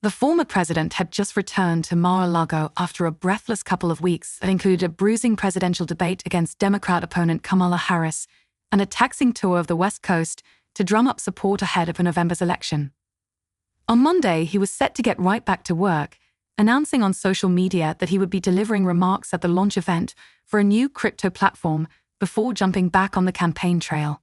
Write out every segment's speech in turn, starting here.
The former president had just returned to Mar-a-Lago after a breathless couple of weeks that included a bruising presidential debate against Democrat opponent Kamala Harris and a taxing tour of the West Coast to drum up support ahead of November's election. On Monday, he was set to get right back to work, announcing on social media that he would be delivering remarks at the launch event for a new crypto platform before jumping back on the campaign trail.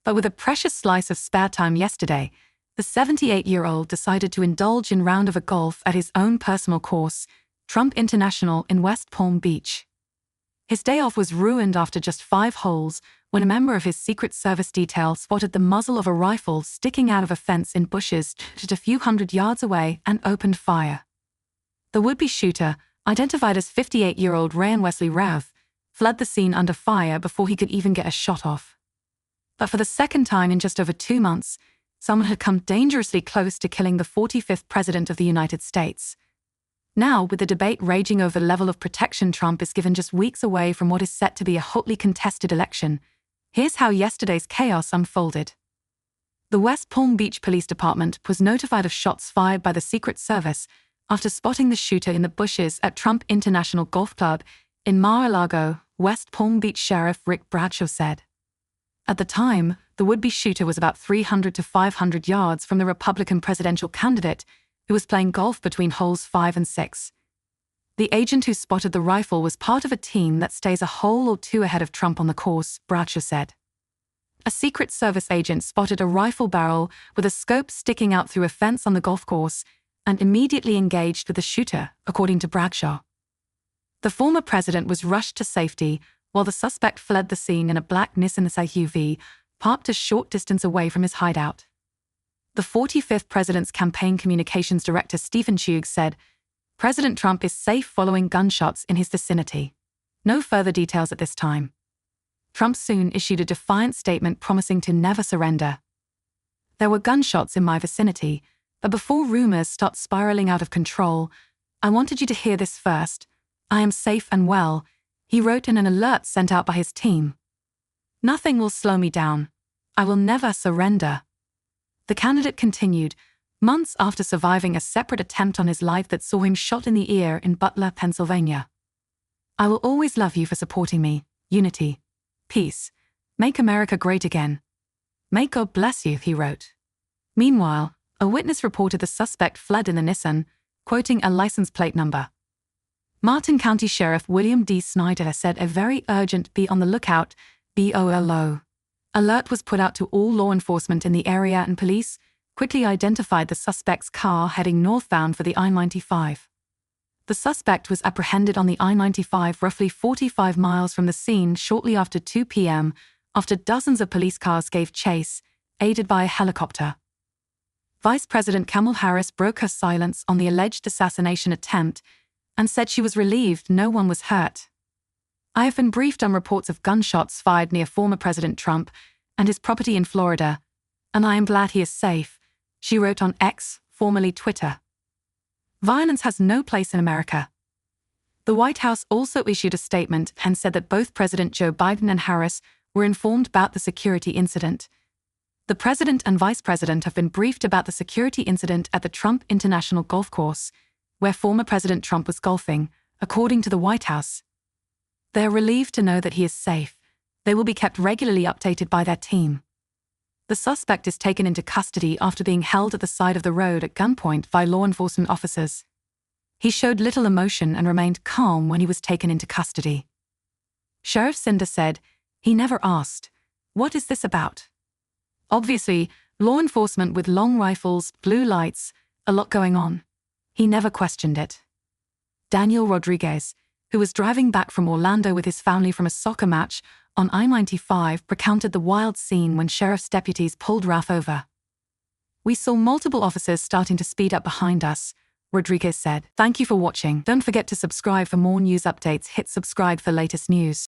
But with a precious slice of spare time yesterday, the 78-year-old decided to indulge in a round of golf at his own personal course, Trump International in West Palm Beach. His day off was ruined after just 5 holes when a member of his Secret Service detail spotted the muzzle of a rifle sticking out of a fence in bushes just a few hundred yards away and opened fire. The would-be shooter, identified as 58-year-old Ryan Wesley Routh, fled the scene under fire before he could even get a shot off. But for the second time in just over 2 months, someone had come dangerously close to killing the 45th President of the United States. Now, with the debate raging over the level of protection Trump is given just weeks away from what is set to be a hotly contested election, here's how yesterday's chaos unfolded. The West Palm Beach Police Department was notified of shots fired by the Secret Service after spotting the shooter in the bushes at Trump International Golf Club in Mar-a-Lago, West Palm Beach Sheriff Rick Bradshaw said. At the time, the would-be shooter was about 300 to 500 yards from the Republican presidential candidate, who was playing golf between holes 5 and 6. The agent who spotted the rifle was part of a team that stays a hole or 2 ahead of Trump on the course, Bradshaw said. A Secret Service agent spotted a rifle barrel with a scope sticking out through a fence on the golf course and immediately engaged with the shooter, according to Bradshaw. The former president was rushed to safety while the suspect fled the scene in a black Nissan SUV, parked a short distance away from his hideout. The 45th president's campaign communications director Stephen Chug said, "President Trump is safe following gunshots in his vicinity. No further details at this time." Trump soon issued a defiant statement promising to never surrender. "There were gunshots in my vicinity, but before rumors start spiraling out of control, I wanted you to hear this first. I am safe and well," he wrote in an alert sent out by his team. "Nothing will slow me down. I will never surrender." The candidate continued, months after surviving a separate attempt on his life that saw him shot in the ear in Butler, Pennsylvania. "I will always love you for supporting me. Unity. Peace. Make America great again. May God bless you," he wrote. Meanwhile, a witness reported the suspect fled in the Nissan, quoting a license plate number. Martin County Sheriff William D. Snyder said a very urgent "be on the lookout" BOLO alert was put out to all law enforcement in the area, and police quickly identified the suspect's car heading northbound for the I-95. The suspect was apprehended on the I-95 roughly 45 miles from the scene shortly after 2 p.m. after dozens of police cars gave chase, aided by a helicopter. Vice President Kamala Harris broke her silence on the alleged assassination attempt and said she was relieved no one was hurt. "I have been briefed on reports of gunshots fired near former President Trump and his property in Florida, and I am glad he is safe," she wrote on X, formerly Twitter. Violence has no place in America. The White House also issued a statement and said that both President Joe Biden and Harris were informed about the security incident. The president and vice president have been briefed about the security incident at the Trump International Golf Course, where former President Trump was golfing, according to the White House. They are relieved to know that he is safe. They will be kept regularly updated by their team. The suspect is taken into custody after being held at the side of the road at gunpoint by law enforcement officers. He showed little emotion and remained calm when he was taken into custody. Sheriff Cinder said, "He never asked, 'What is this about?' Obviously, law enforcement with long rifles, blue lights, a lot going on. He never questioned it." Daniel Rodriguez, who was driving back from Orlando with his family from a soccer match on I-95, recounted the wild scene when sheriff's deputies pulled Routh over. "We saw multiple officers starting to speed up behind us," Rodriguez said. "Thank you for watching. Don't forget to subscribe for more news updates. Hit subscribe for latest news."